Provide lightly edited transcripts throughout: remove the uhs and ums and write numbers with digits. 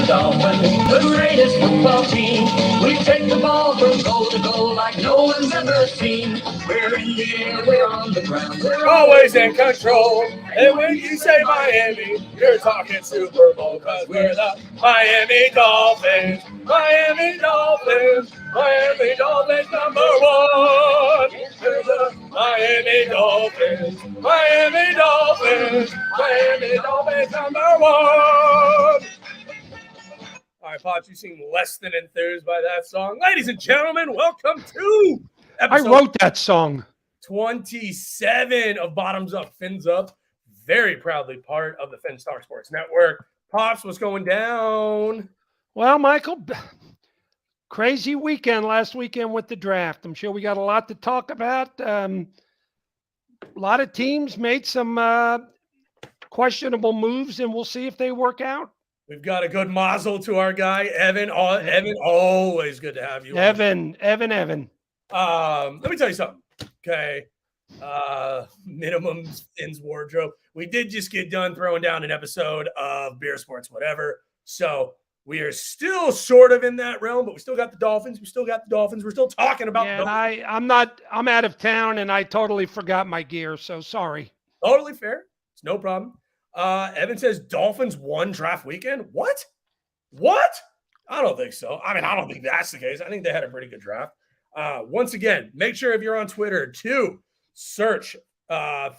Dolphins, the greatest football team. We take the ball from goal to goal like no one's ever seen. We're in the air, we're on the ground, we're Always in control. And when you say Miami, you're talking Super Bowl, because we're the Miami Dolphins. Miami Dolphins. Miami Dolphins #1. We're the Miami Dolphins. Miami Dolphins. Miami Dolphins #1. All right, Pops, you seem less than enthused by that song. Ladies and gentlemen, welcome to episode I wrote that song. 27 of Bottoms Up, Fins Up. Very proudly part of the Fins Talk Sports Network. Pops, what's going down? Well, Michael, crazy weekend last weekend with the draft. I'm sure we got a lot to talk about. A lot of teams made some questionable moves, and we'll see if they work out. We've got a good mazel to our guy, Evan. Evan, always good to have you. Evan. Let me tell you something. Okay. Minimum Fins wardrobe. We did just get done throwing down an episode of Beer Sports Whatever. So we are still sort of in that realm, but we still got the Dolphins. We're still talking about and I'm out of town, and I totally forgot my gear, so sorry. Totally fair. It's no problem. Evan says Dolphins won draft weekend. What? I don't think so. I mean, I don't think that's the case. I think they had a pretty good draft. Once again, make sure if you're on Twitter to search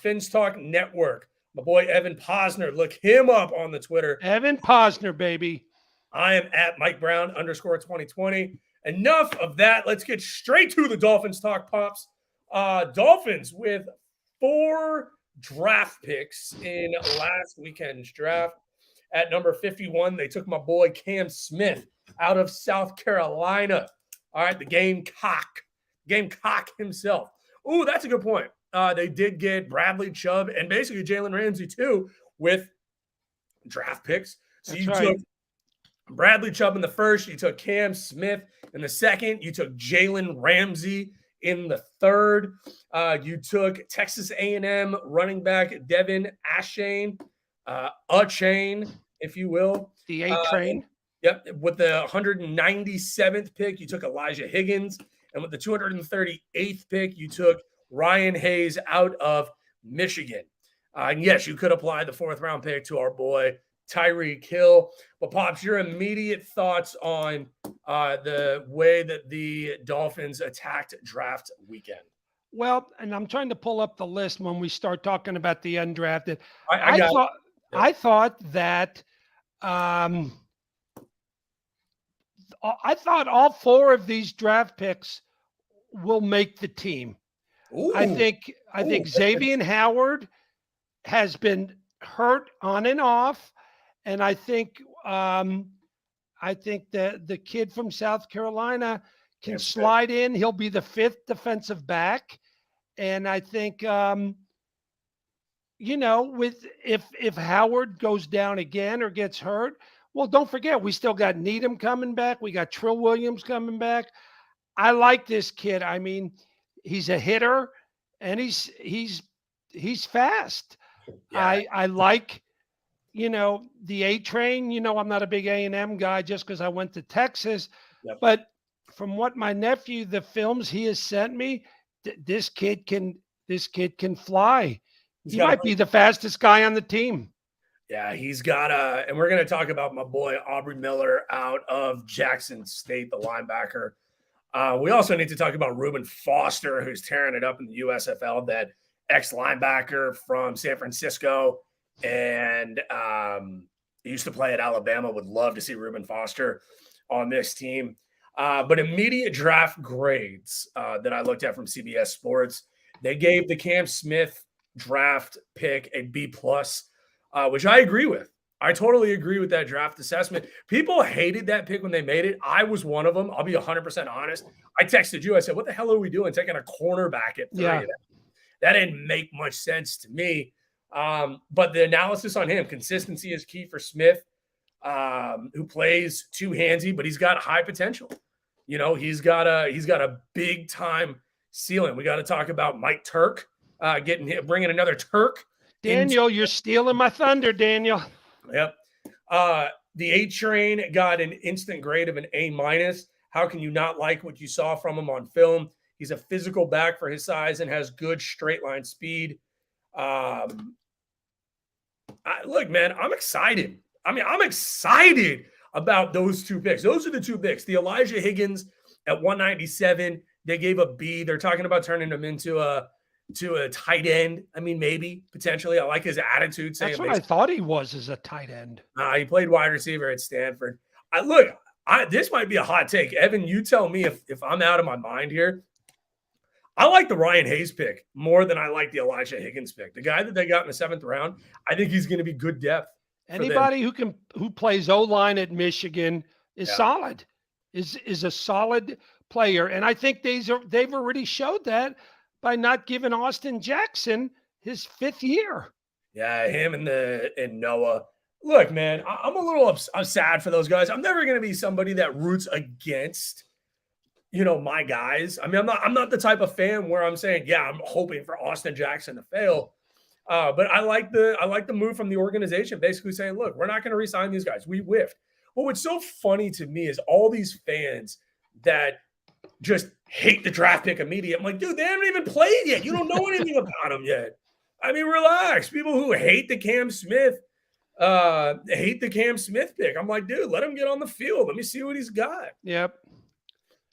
Fins Talk Network. My boy Evan Posner. Look him up on the Twitter. Evan Posner, baby. I am at Mike Brown _2020. Enough of that. Let's get straight to the Dolphins talk, Pops. Dolphins with 4 draft picks in last weekend's draft. At number 51, they took my boy Cam Smith out of South Carolina. All right, the Gamecock himself. Ooh, that's a good point. They did get Bradley Chubb and basically Jalen Ramsey too with draft picks. So that's you right. took Bradley Chubb in the first, you took Cam Smith in the second, you took Jalen Ramsey in the third. You took Texas A&M running back Devin Achane, a chain, if you will. The A-train. Yep. With the 197th pick, you took Elijah Higgins. And with the 238th pick, you took Ryan Hayes out of Michigan. And yes, you could apply the 4th-round pick to our boy Tyreek Hill. But, Pops, your immediate thoughts on the way that the Dolphins attacked draft weekend? Well, and I'm trying to pull up the list when we start talking about the undrafted. I thought that I thought all 4 of these draft picks will make the team. Ooh. I think Xavier Howard has been hurt on and off, and I think that the kid from South Carolina can slide in. He'll be the 5th defensive back, and I think if Howard goes down again or gets hurt, well, don't forget we still got Needham coming back. We got Trill Williams coming back. I like this kid. I mean, he's a hitter, and he's fast. Yeah. I like, the A-train. I'm not a big A&M guy just because I went to Texas. Yep. But from what my nephew, the films he has sent me, this kid can fly. He might be the fastest guy on the team. Yeah, he's got and we're going to talk about my boy Aubrey Miller out of Jackson State, the linebacker. We also need to talk about Reuben Foster, who's tearing it up in the USFL, that ex-linebacker from San Francisco, and he used to play at Alabama. Would love to see Reuben Foster on this team. But immediate draft grades that I looked at from CBS Sports, they gave the Cam Smith draft pick a B+, which I agree with. I totally agree with that draft assessment. People hated that pick when they made it. I was one of them. I'll be 100% honest. I texted you. I said, what the hell are we doing taking a cornerback at 3? Yeah. That didn't make much sense to me. But the analysis on him, consistency is key for Smith, who plays two-handsy, but he's got high potential. He's got a big-time ceiling. We got to talk about Mike Turk bringing another Turk. Daniel, you're stealing my thunder, Daniel. Yep. The A Train got an instant grade of an A-. How can you not like what you saw from him on film? He's a physical back for his size and has good straight line speed. Look, man, I'm excited. I'm excited about those two picks. Those are the two picks. The Elijah Higgins at 197, they gave a B. They're talking about turning him into a tight end. Maybe, potentially. I like his attitude. That's what I thought he was as a tight end. He played wide receiver at Stanford. This might be a hot take. Evan, you tell me if I'm out of my mind here. I like the Ryan Hayes pick more than I like the Elijah Higgins pick. The guy that they got in the 7th round, I think he's going to be good depth. Anybody who plays O-line at Michigan is solid, is a solid player. And I think they've already showed that by not giving Austin Jackson his 5th year. Yeah, him and Noah. Look, man, I'm sad for those guys. I'm never going to be somebody that roots against my guys. I'm not the type of fan where I'm saying, yeah, I'm hoping for Austin Jackson to fail. But I like the move from the organization, basically saying, look, we're not going to re-sign these guys. We whiffed. Well, what's so funny to me is all these fans that just hate the draft pick immediately. I'm like, dude, they haven't even played yet. You don't know anything about them yet. Relax. People who hate the Cam Smith pick. I'm like, dude, let him get on the field. Let me see what he's got. Yep.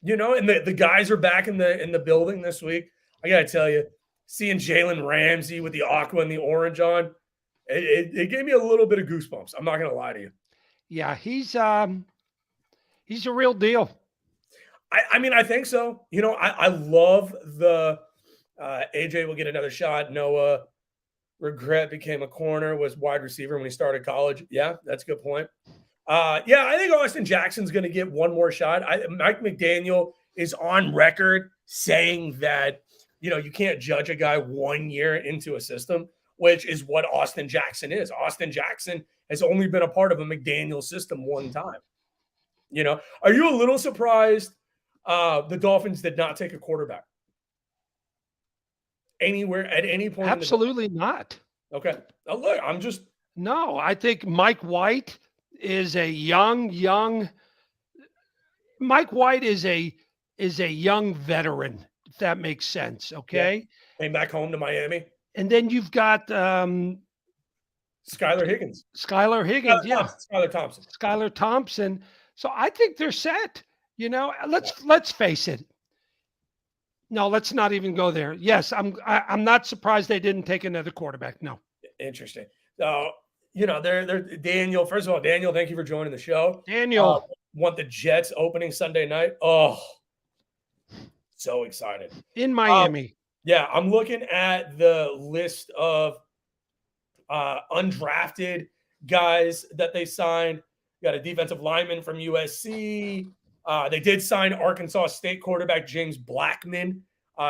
And the guys are back in the building this week. I got to tell you, seeing Jalen Ramsey with the aqua and the orange on, it gave me a little bit of goosebumps. I'm not going to lie to you. Yeah, he's a real deal. I think so. I love the AJ will get another shot. Noah regret became a corner, was wide receiver when he started college. Yeah, that's a good point. I think Austin Jackson's going to get one more shot. Mike McDaniel is on record saying that, you can't judge a guy 1 year into a system, which is what Austin Jackson is. Austin Jackson has only been a part of a McDaniel system one time. Are you a little surprised the Dolphins did not take a quarterback anywhere at any point? Absolutely not. Okay. Now look, No, I think Mike White is a young Mike White is a young veteran, if that makes sense. Okay. Yeah. Came back home to Miami. And then you've got Skylar Higgins. Skylar Thompson. So I think they're set. Let's face it. No, let's not even go there. Yes, I'm not surprised they didn't take another quarterback. No. Interesting. So, they're Daniel. First of all, Daniel, thank you for joining the show. Daniel. Want the Jets opening Sunday night. Oh, so excited. In Miami. I'm looking at the list of undrafted guys that they signed. Got a defensive lineman from USC. They did sign Arkansas State quarterback James Blackman.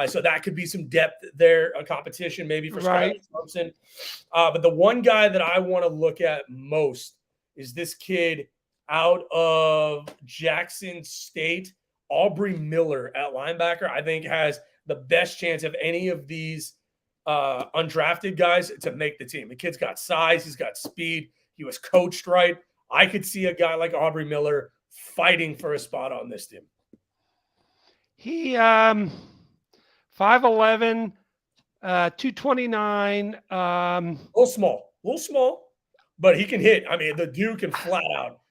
So that could be some depth there, a competition maybe for Skylar Thompson. But the one guy that I want to look at most is this kid out of Jackson State, Aubrey Miller at linebacker. I think has the best chance of any of these undrafted guys to make the team. The kid's got size. He's got speed. He was coached right. I could see a guy like Aubrey Miller fighting for a spot on this team. He 5'11", 229. A little small, but he can hit. The dude can flat out,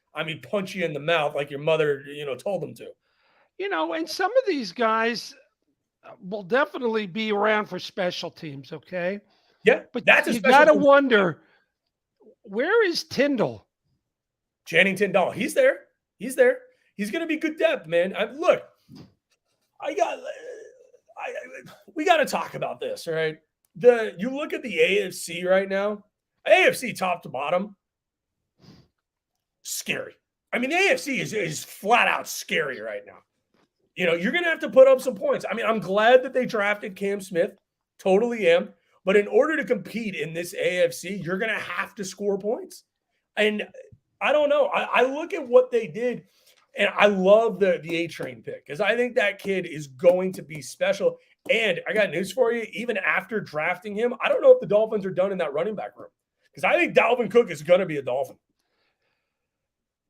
punch you in the mouth like your mother, told him to. And some of these guys will definitely be around for special teams, okay? Yeah, but you got to wonder, where is Tyndall? Channing Tindall. He's there. He's going to be good depth, man. We got to talk about this, right? You look at the AFC right now, AFC top to bottom, scary. The AFC is flat out scary right now. You're going to have to put up some points. I'm glad that they drafted Cam Smith. Totally am. But in order to compete in this AFC, you're going to have to score points. And I don't know. I look at what they did, and I love the A-Train pick because I think that kid is going to be special. And I got news for you. Even after drafting him, I don't know if the Dolphins are done in that running back room because I think Dalvin Cook is going to be a Dolphin.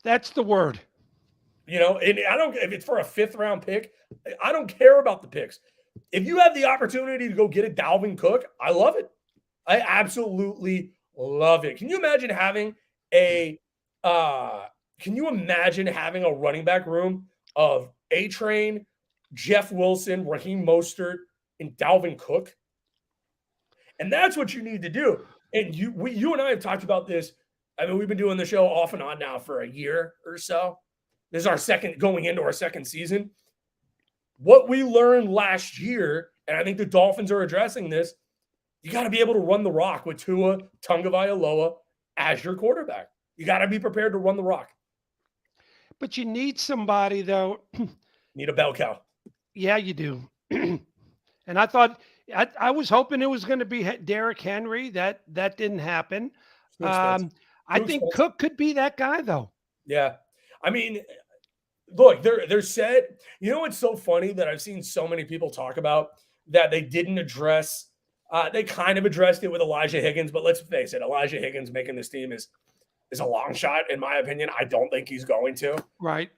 That's the word. And I don't, if it's for a 5th round pick, I don't care about the picks. If you have the opportunity to go get a Dalvin Cook, I love it. I absolutely love it. Can you imagine having a running back room of A-Train, Jeff Wilson, Raheem Mostert, and Dalvin Cook? And that's what you need to do. And you and I have talked about this. I mean, we've been doing the show off and on now for a year or so. This is going into our second season. What we learned last year, and I think the Dolphins are addressing this, you got to be able to run the rock with Tua Tagovailoa as your quarterback. You got to be prepared to run the rock. But you need somebody, though. Need a bell cow. Yeah, you do. And I thought I was hoping it was going to be Derrick Henry. That didn't happen. I think Cook could be that guy, though. Yeah. I mean, look, they're set. You know what's so funny that I've seen so many people talk about that they didn't address? They kind of addressed it with Elijah Higgins, but let's face it, Elijah Higgins making this team is a long shot, in my opinion. I don't think he's going to. Right.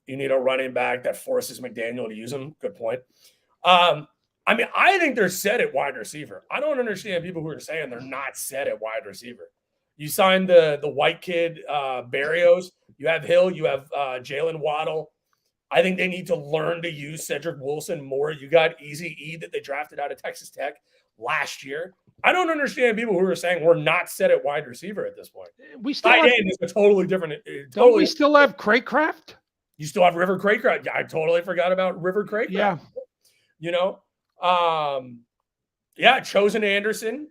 You need a running back that forces McDaniel to use him. Good point. I mean, I think they're set at wide receiver. I don't understand people who are saying they're not set at wide receiver. You signed the white kid, Berrios. You have Hill. You have Jalen Waddle. I think they need to learn to use Cedric Wilson more. You got Easy E that they drafted out of Texas Tech last year. I don't understand people who are saying we're not set at wide receiver at this point. We still have, is a totally different. Don't we still have Craycraft? You still have River Craycraft. I totally forgot about River Craycraft. Yeah. Chosen Anderson.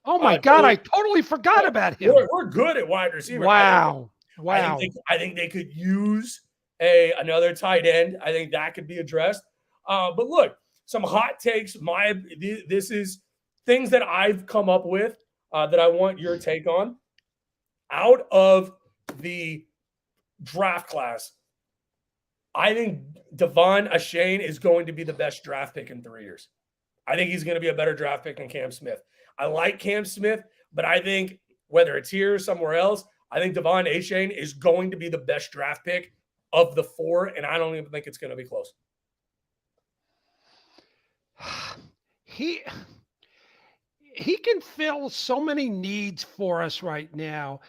Oh my God, I totally forgot about him. We're good at wide receiver. Wow. I think they could use another tight end. I think that could be addressed. But look, some hot takes. This is things that I've come up with that I want your take on. Out of the draft class, I think Devon Achane is going to be the best draft pick in 3 years. I think he's going to be a better draft pick than Cam Smith. I like Cam Smith, but I think whether it's here or somewhere else, I think Devon Achane is going to be the best draft pick of the 4, and I don't even think it's going to be close. He can fill so many needs for us right now.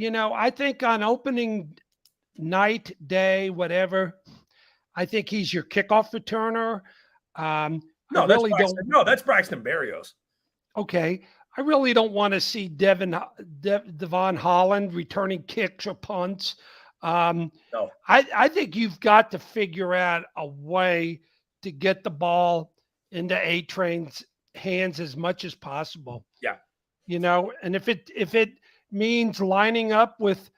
I think on opening night, day, whatever, I think he's your kickoff returner. That's Braxton Berrios. Okay. I really don't want to see Devon Holland returning kicks or punts. No. I think you've got to figure out a way to get the ball into A-Train's hands as much as possible. Yeah. And if it means lining up with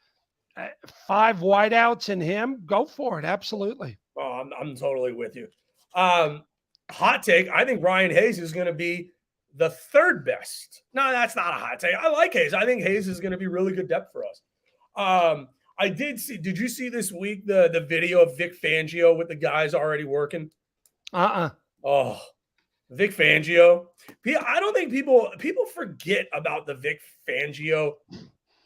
5 wideouts and him, go for it. Absolutely. Oh, I'm totally with you. Hot take. I think Ryan Hayes is going to be the 3rd best. No, that's not a hot take. I like Hayes. I think Hayes is going to be really good depth for us. Did you see this week the video of Vic Fangio with the guys already working? Oh, Vic Fangio. I don't think people forget about the Vic Fangio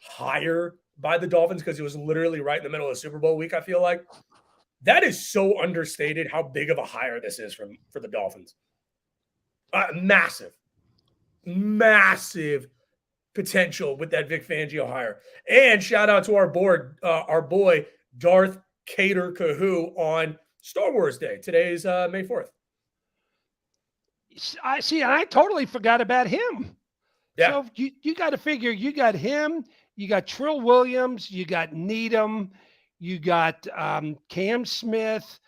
hire by the Dolphins because it was literally right in the middle of Super Bowl week, I feel like. That is so understated how big of a hire this is for the Dolphins. Massive potential with that Vic Fangio hire. And shout out to our boy, Darth Cater Kahoo on Star Wars Day. Today's May 4th. I totally forgot about him. Yeah. So you got to figure you got him, you got Trill Williams, you got Needham, you got Cam Smith,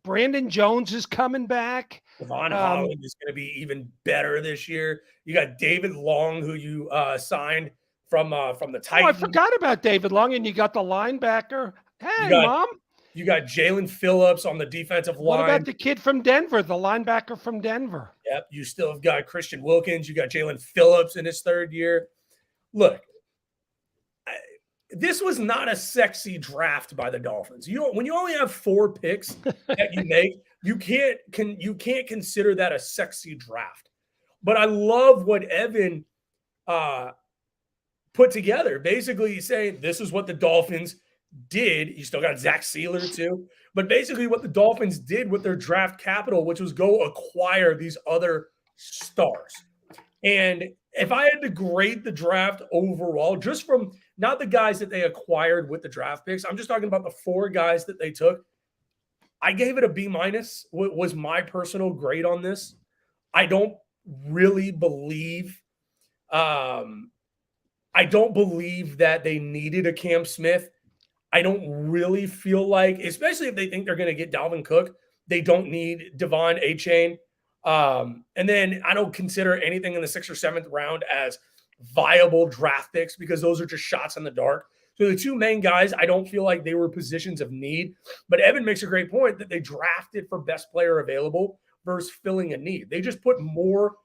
Brandon Jones is coming back. Devon Holland is going to be even better this year. You got David Long, who you signed from the Titans. Oh, I forgot about David Long, and you got the linebacker. Hey, Mom. You got Jalen Phillips on the defensive line. What about the kid from Denver, the linebacker from Denver? Yep. You still have got Christian Wilkins. You got Jalen Phillips in his 3rd year. Look, this was not a sexy draft by the Dolphins. When you only have 4 picks that you make, you can't consider that a sexy draft. But I love what Evan put together. Basically, he's saying this is what the Dolphins did. You still got Zach Sealer too, but basically what the Dolphins did with their draft capital, which was go acquire these other stars. And if I had to grade the draft overall, just from not the guys that they acquired with the draft picks, I'm just talking about the 4 guys that they took. I gave it a B minus. Was my personal grade on this. I don't really believe. I don't believe that they needed a Cam Smith. I don't really feel like, especially if they think they're going to get Dalvin Cook, they don't need Devon Achane. And then I don't consider anything in the 6th or 7th round as viable draft picks because those are just shots in the dark. So the 2 main guys, I don't feel like they were positions of need. But Evan makes a great point that they drafted for best player available versus filling a need. They just put more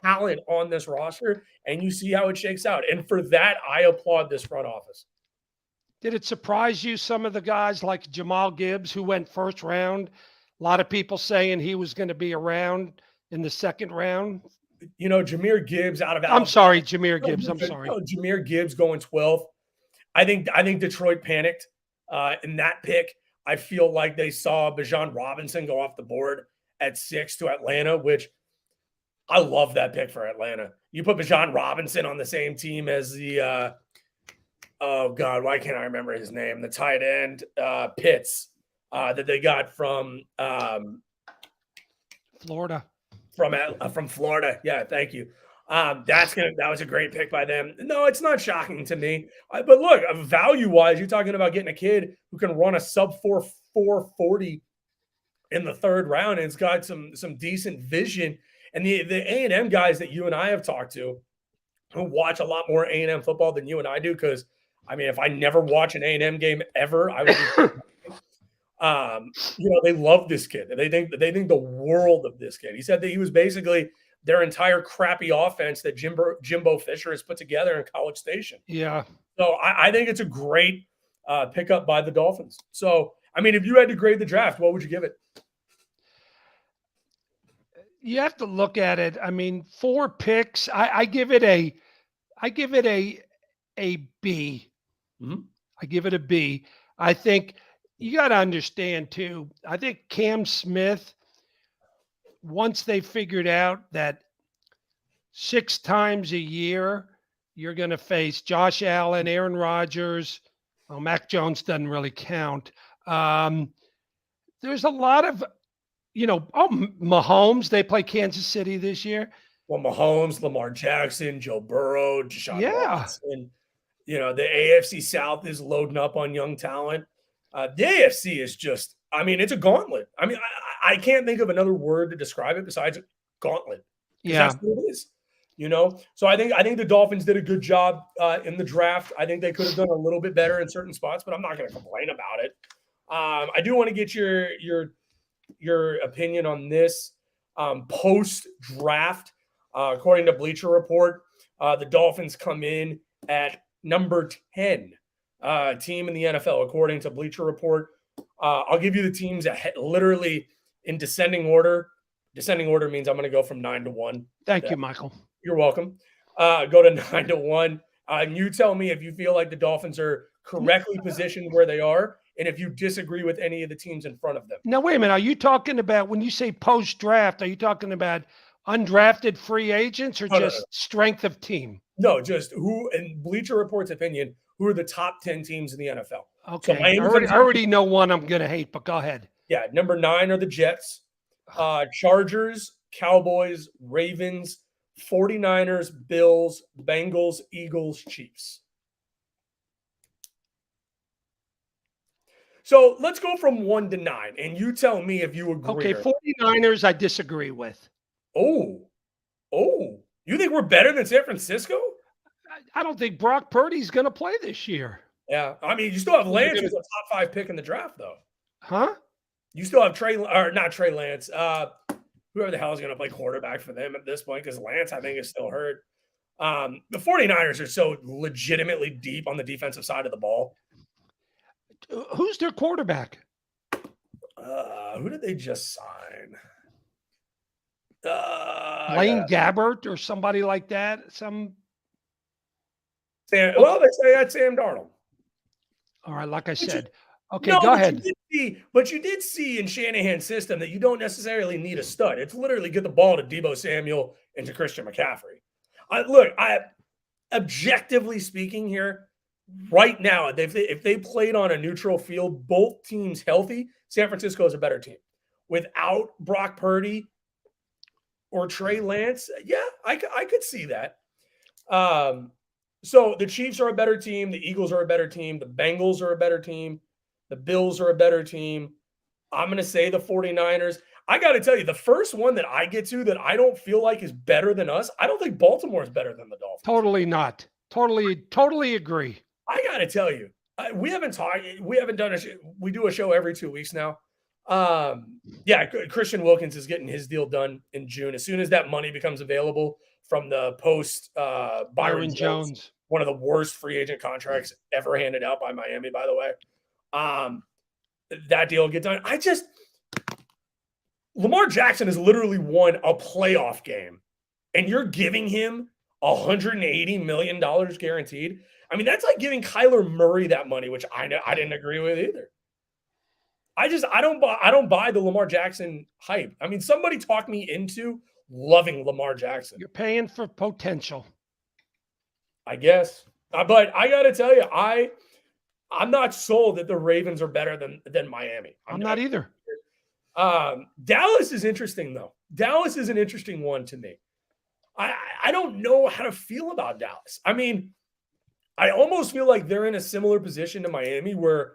talent on this roster, and you see how it shakes out. And for that, I applaud this front office. Did it surprise you, some of the guys like Jamal Gibbs, who went 1st round? A lot of people saying he was going to be around in the 2nd round. You know, Jahmyr Gibbs out of Alabama. I'm sorry, Jahmyr Gibbs. I'm sorry. Jahmyr Gibbs going 12th. I think Detroit panicked in that pick. I feel like they saw Bijan Robinson go off the board at 6 to Atlanta, which I love that pick for Atlanta. You put Bijan Robinson on the same team as the oh God, why can't I remember his name? The tight end, Pitts, that they got from Florida. From Florida. Yeah, thank you. That was a great pick by them. No, it's not shocking to me. But look, value-wise, you're talking about getting a kid who can run a sub 4.40 in the 3rd round, and it's got some decent vision. And the A&M guys that you and I have talked to, who watch a lot more A&M football than you and I do, because I mean, if I never watch an A&M game ever, I would be, they love this kid. They think the world of this kid. He said that he was basically their entire crappy offense that Jimbo Fisher has put together in College Station. Yeah. So I think it's a great pickup by the Dolphins. So, I mean, if you had to grade the draft, what would you give it? You have to look at it. I mean, 4 picks. I give it a B. Mm-hmm. I give it a B. I think you got to understand too. I think Cam Smith, once they figured out that 6 times a year you're going to face Josh Allen, Aaron Rodgers. Well, Mac Jones doesn't really count. There's a lot of, Mahomes. They play Kansas City this year. Well, Mahomes, Lamar Jackson, Joe Burrow, Deshaun Watson. The AFC South is loading up on young talent. The AFC is just, I mean, it's a gauntlet. I mean, I can't think of another word to describe it besides gauntlet. Yeah. That's what it is. So I think the Dolphins did a good job in the draft. I think they could have done a little bit better in certain spots, but I'm not going to complain about it. I do want to get your opinion on this post draft. According to Bleacher Report, the Dolphins come in at number 10 team in the NFL, according to Bleacher Report. I'll give you the teams literally in descending order. Descending order means I'm going to go from 9 to 1. Thank you, Michael. You're welcome. Go to 9 to 1. And you tell me if you feel like the Dolphins are correctly positioned where they are, and if you disagree with any of the teams in front of them. Now, wait a minute. Are you talking about, when you say post-draft, are you talking about undrafted free agents or no. Strength of team? No, just who, in Bleacher Report's opinion, who are the top 10 teams in the NFL. Okay. So I already know one I'm going to hate, but go ahead. Yeah, number 9 are the Jets, Chargers, Cowboys, Ravens, 49ers, Bills, Bengals, Eagles, Chiefs. So let's go from 1 to 9, and you tell me if you agree. Okay, 49ers I disagree with. Oh, you think we're better than San Francisco? I don't think Brock Purdy's going to play this year. Yeah, I mean, you still have Lance who's a top 5 pick in the draft, though. Huh? You still have not Trey Lance. Whoever the hell is going to play quarterback for them at this point, because Lance, I think, is still hurt. The 49ers are so legitimately deep on the defensive side of the ball. Who's their quarterback? Who did they just sign? Blaine Gabbert or somebody like that? Well, they say that's Sam Darnold. All right, like I said. Okay, No, go ahead. But you did see in Shanahan's system that you don't necessarily need a stud. It's literally get the ball to Deebo Samuel and to Christian McCaffrey. Objectively speaking here, right now, if they played on a neutral field, both teams healthy, San Francisco is a better team. Without Brock Purdy or Trey Lance, yeah, I could see that. So the Chiefs are a better team. The Eagles are a better team. The Bengals are a better team. The Bills are a better team. I'm going to say the 49ers. I got to tell you, the first one that I get to that I don't feel like is better than us, I don't think Baltimore is better than the Dolphins. Totally not. Totally agree. I got to tell you, we haven't done we do a show every 2 weeks now. Christian Wilkins is getting his deal done in June. As soon as that money becomes available from the post Byron Jones, one of the worst free agent contracts ever handed out by Miami, by the way. That deal will get done. Lamar Jackson has literally won a playoff game, and you're giving him $180 million guaranteed. I mean, that's like giving Kyler Murray that money, which I didn't agree with either. I don't buy the Lamar Jackson hype. I mean, somebody talked me into loving Lamar Jackson. You're paying for potential, I guess. But I got to tell you, I'm not sold that the Ravens are better than Miami. I'm not either. Dallas is interesting, though. Dallas is an interesting one to me. I don't know how to feel about Dallas. I mean, I almost feel like they're in a similar position to Miami where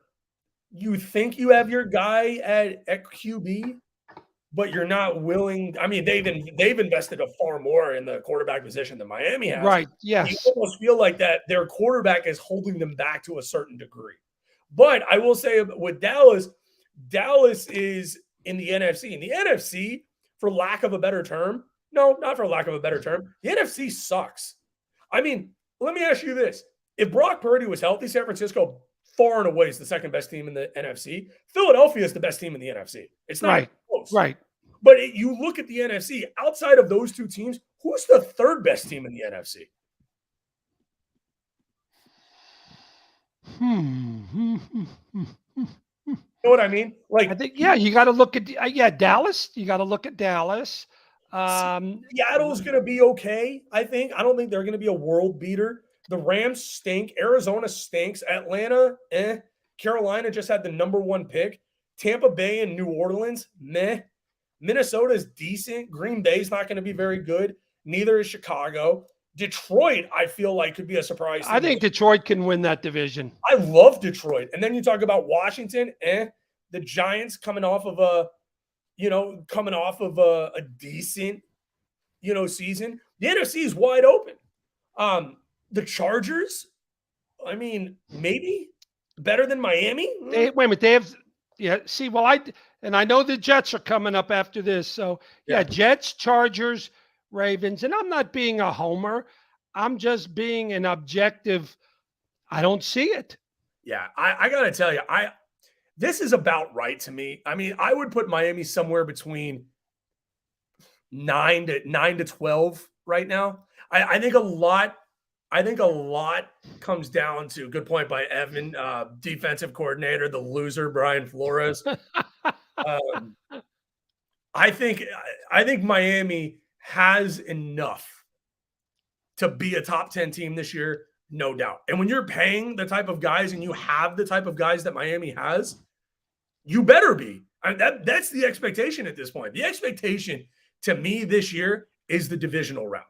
you think you have your guy at QB, but you're not willing. I mean, they've invested a far more in the quarterback position than Miami has. Right. Yes. You almost feel like that their quarterback is holding them back to a certain degree. But I will say with Dallas is in the NFC. In the NFC, for lack of a better term, no, not for lack of a better term, the NFC sucks. I mean, let me ask you this. If Brock Purdy was healthy, San Francisco far and away is the second best team in the NFC. Philadelphia is the best team in the NFC. It's not close. Right. But you look at the NFC, outside of those two teams, who's the third best team in the NFC? You know what I mean? Like, I think, you got to look at Dallas. You got to look at Dallas. Seattle's going to be okay, I think. I don't think they're going to be a world beater. The Rams stink. Arizona stinks. Atlanta, Carolina just had the number 1 pick. Tampa Bay and New Orleans, meh. Minnesota's decent. Green Bay's not going to be very good. Neither is Chicago. Detroit, I feel like, could be a surprise. I think Detroit can win that division. I love Detroit. And then you talk about Washington, the Giants coming off of a decent, season. The NFC is wide open. The Chargers, I mean, maybe better than Miami. Wait a minute, they have. Yeah. See, I know the Jets are coming up after this. So Jets, Chargers, Ravens, and I'm not being a homer. I'm just being an objective. I don't see it. Yeah, I got to tell you, this is about right to me. I mean, I would put Miami somewhere between 9 to 12 right now. I think a lot comes down to, good point by Evan, defensive coordinator, the loser Brian Flores. I think Miami has enough to be a top 10 team this year, no doubt. And when you're paying the type of guys and you have the type of guys that Miami has, you better be. That's the expectation at this point. The expectation to me this year is the divisional round.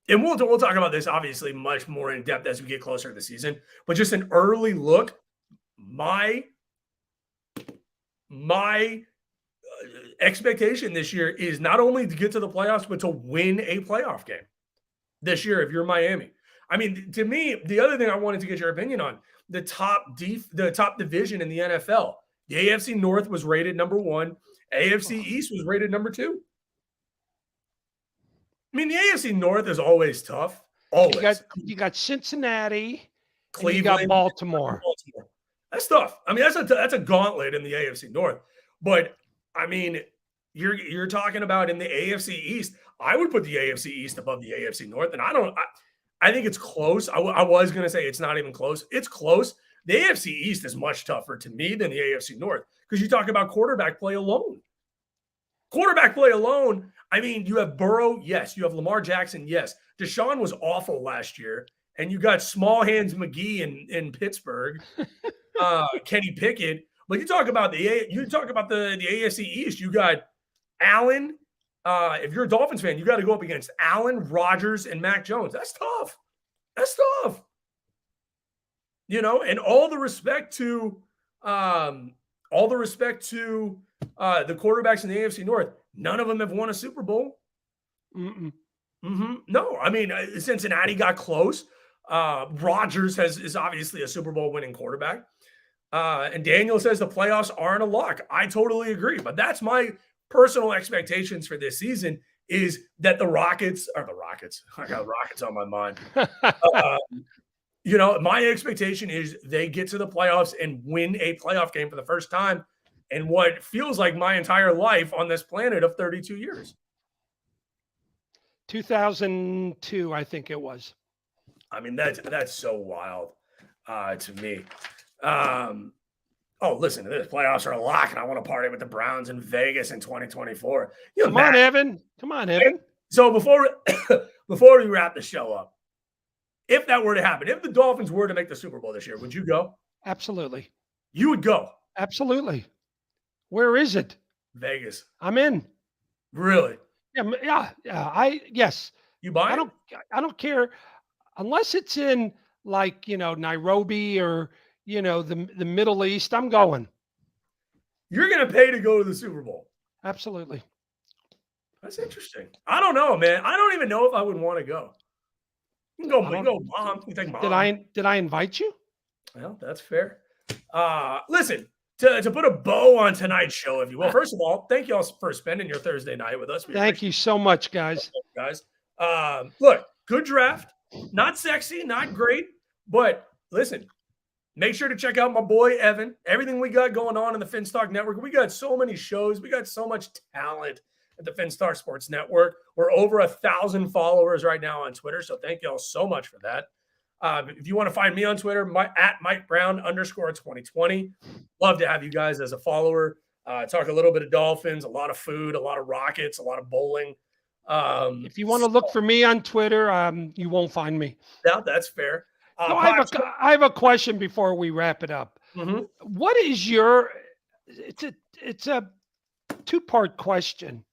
And we'll talk about this obviously much more in depth as we get closer to the season. But just an early look, my expectation this year is not only to get to the playoffs, but to win a playoff game this year if you're Miami. I mean, to me, the other thing I wanted to get your opinion on, the top division in the NFL. The AFC North was rated number 1. AFC East was rated number 2. I mean, the AFC North is always tough. Always. You got Cincinnati, Cleveland, you got Baltimore. That's tough. I mean, that's a gauntlet in the AFC North. But I mean, you're talking about in the AFC East. I would put the AFC East above the AFC North, and I think it's close. I was going to say it's not even close. It's close. The AFC East is much tougher to me than the AFC North because you talk about quarterback play alone. Quarterback play alone, I mean, you have Burrow, yes. You have Lamar Jackson, yes. Deshaun was awful last year, and you got Small Hands McGee in Pittsburgh, Kenny Pickett. But you talk about the AFC East. You got Allen. If you're a Dolphins fan, you got to go up against Allen, Rodgers, and Mac Jones. That's tough. That's tough. You know, and all the respect to the quarterbacks in the AFC North. None of them have won a Super Bowl. No, I mean, Cincinnati got close. Rodgers is obviously a Super Bowl winning quarterback. And Daniel says the playoffs aren't a lock. I totally agree. But that's my personal expectations for this season is that the Rockets. I got Rockets on my mind. You know, my expectation is they get to the playoffs and win a playoff game for the first time in what feels like my entire life on this planet of 32 years. 2002, I think it was. I mean, that's so wild to me. Oh, listen to this. Playoffs are a lock, and I want to party with the Browns in Vegas in 2024. Come on, Evan. So before we wrap the show up, if that were to happen, if the Dolphins were to make the Super Bowl this year, would you go? Absolutely. You would go? Absolutely. Where is it? Vegas. I'm in. Really? Yeah. Yes. You buy it? I don't care unless it's in like, Nairobi or, the Middle East. I'm going. You're going to pay to go to the Super Bowl? Absolutely. That's interesting. I don't know, man. I don't even know if I would want to go. You can go, Mom. You think Mom. Did I invite you? Well, that's fair. Listen, to put a bow on tonight's show, if you will. First of all, thank you all for spending your Thursday night with us. Thank you so much, guys. Look, good draft. Not sexy, not great, but listen, make sure to check out my boy Evan. Everything we got going on in the Finstock Network. We got so many shows. We got so much talent at the Finstar Sports Network. We're over 1,000 followers right now on Twitter, so thank you all so much for that. If you want to find me on Twitter, at Mike Brown _2020. Love to have you guys as a follower. Talk a little bit of Dolphins, a lot of food, a lot of Rockets, a lot of bowling. If you want to look for me on Twitter, you won't find me. Yeah, that's fair. I have a question before we wrap it up. Mm-hmm. What is your? It's a two-part question.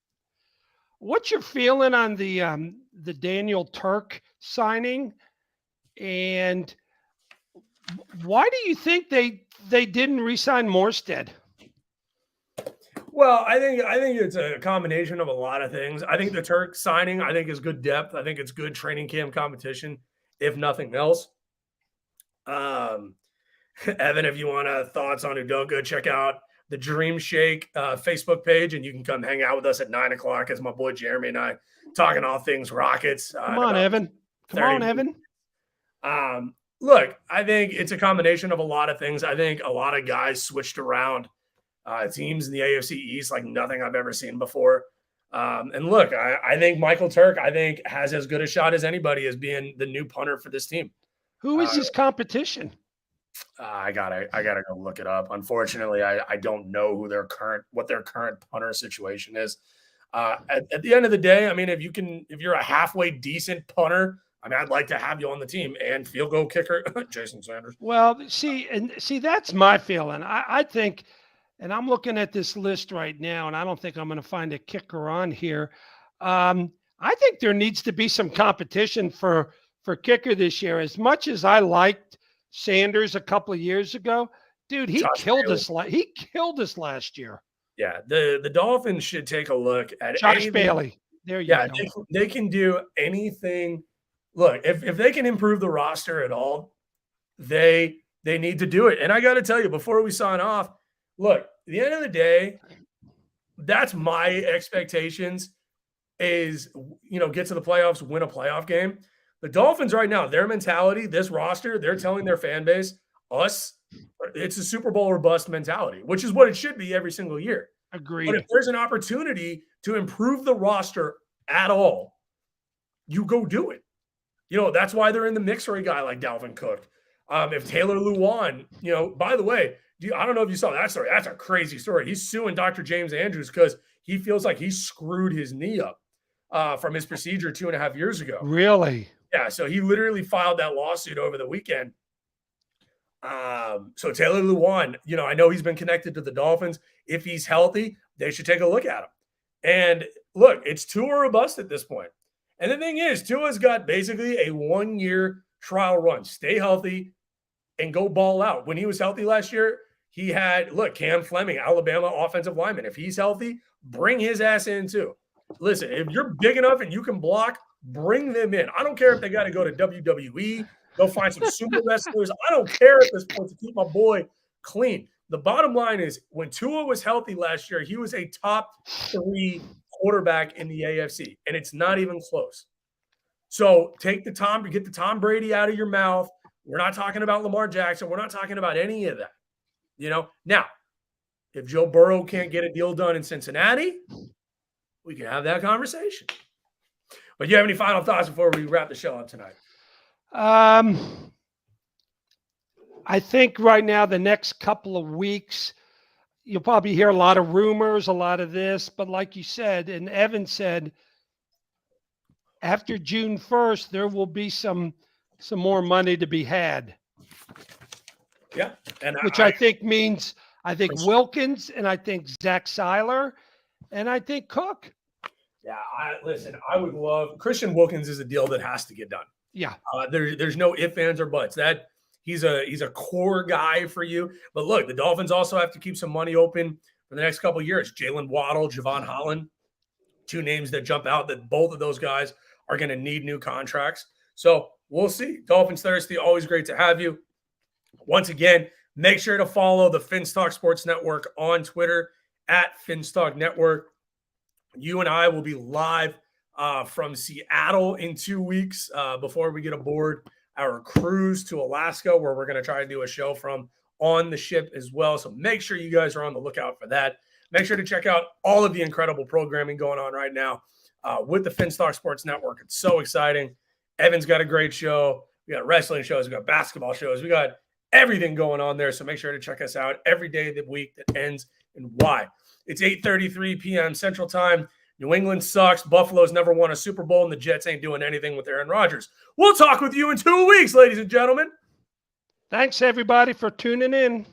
What's your feeling on the Daniel Turk signing, and why do you think they didn't re-sign Morstead? Well, I think it's a combination of a lot of things. I think the Turk signing, I think, is good depth. I think it's good training camp competition, if nothing else. Evan, if you want thoughts on Udoka, check out the Dream Shake Facebook page, and you can come hang out with us at 9:00 as my boy Jeremy and I talking all things Rockets. Come on, Evan. Look, I think it's a combination of a lot of things. I think a lot of guys switched around teams in the AFC East like nothing I've ever seen before. And look, I think Michael Turk, has as good a shot as anybody as being the new punter for this team. Who is his competition? I gotta go look it up. Unfortunately, I don't know what their current punter situation is. At the end of the day, I mean, if you're a halfway decent punter, I mean, I'd like to have you on the team, and field goal kicker, Jason Sanders. Well, see, that's my feeling. I think, and I'm looking at this list right now, and I don't think I'm going to find a kicker on here. I think there needs to be some competition for kicker this year. As much as I liked Sanders a couple of years ago, dude, he killed us last year. Yeah, the Dolphins should take a look at Josh Bailey. There you go. Yeah, they can do anything. Look, if they can improve the roster at all, they need to do it. And I got to tell you, before we sign off, look, at the end of the day, that's my expectations is, get to the playoffs, win a playoff game. The Dolphins right now, their mentality, this roster, they're telling their fan base, it's a Super Bowl or bust mentality, which is what it should be every single year. Agreed. But if there's an opportunity to improve the roster at all, you go do it. That's why they're in the mix for a guy like Dalvin Cook. If Taylor Lewan, by the way, I don't know if you saw that story. That's a crazy story. He's suing Dr. James Andrews because he feels like he screwed his knee up from his procedure 2.5 years ago. Really? Yeah. So he literally filed that lawsuit over the weekend. So Taylor Lewan, I know he's been connected to the Dolphins. If he's healthy, they should take a look at him. And look, it's Tua or bust at this point. And the thing is, Tua's got basically a 1-year trial run. Stay healthy and go ball out. When he was healthy last year, he had, Cam Fleming, Alabama offensive lineman. If he's healthy, bring his ass in too. Listen, if you're big enough and you can block, bring them in. I don't care if they got to go to WWE, go find some sumo wrestlers. I don't care at this point to keep my boy clean. The bottom line is when Tua was healthy last year, he was a top 3 quarterback in the AFC, and it's not even close. So take the time to get the Tom Brady out of your mouth. We're not talking about Lamar Jackson. We're not talking about any of that. Now, if Joe Burrow can't get a deal done in Cincinnati, we can have that conversation. But you have any final thoughts before we wrap the show up tonight? I think right now, the next couple of weeks, you'll probably hear a lot of rumors, a lot of this. But like you said, and Evan said, after June 1st, there will be some more money to be had. Yeah. And which I think means, Wilkins, and I think Zach Seiler, and I think Cook. Yeah, I would love Christian Wilkins is a deal that has to get done. Yeah. There's no ifs, ands, or buts. That he's a core guy for you. But look, the Dolphins also have to keep some money open for the next couple of years. Jalen Waddle, Javon Holland, 2 names that jump out that both of those guys are going to need new contracts. So we'll see. Dolphins Thursday, always great to have you. Once again, make sure to follow the Finstock Sports Network on Twitter at Finstock Network. You and I will be live from Seattle in 2 weeks before we get aboard our cruise to Alaska, where we're going to try to do a show from on the ship as well. So make sure you guys are on the lookout for that. Make sure to check out all of the incredible programming going on right now with the Finstock Sports Network. It's so exciting. Evan's got a great show. We got wrestling shows. We got basketball shows. We got everything going on there. So make sure to check us out every day of the week that ends in Y. It's 8:33 p.m. Central Time. New England sucks. Buffalo's never won a Super Bowl, and the Jets ain't doing anything with Aaron Rodgers. We'll talk with you in 2 weeks, ladies and gentlemen. Thanks, everybody, for tuning in.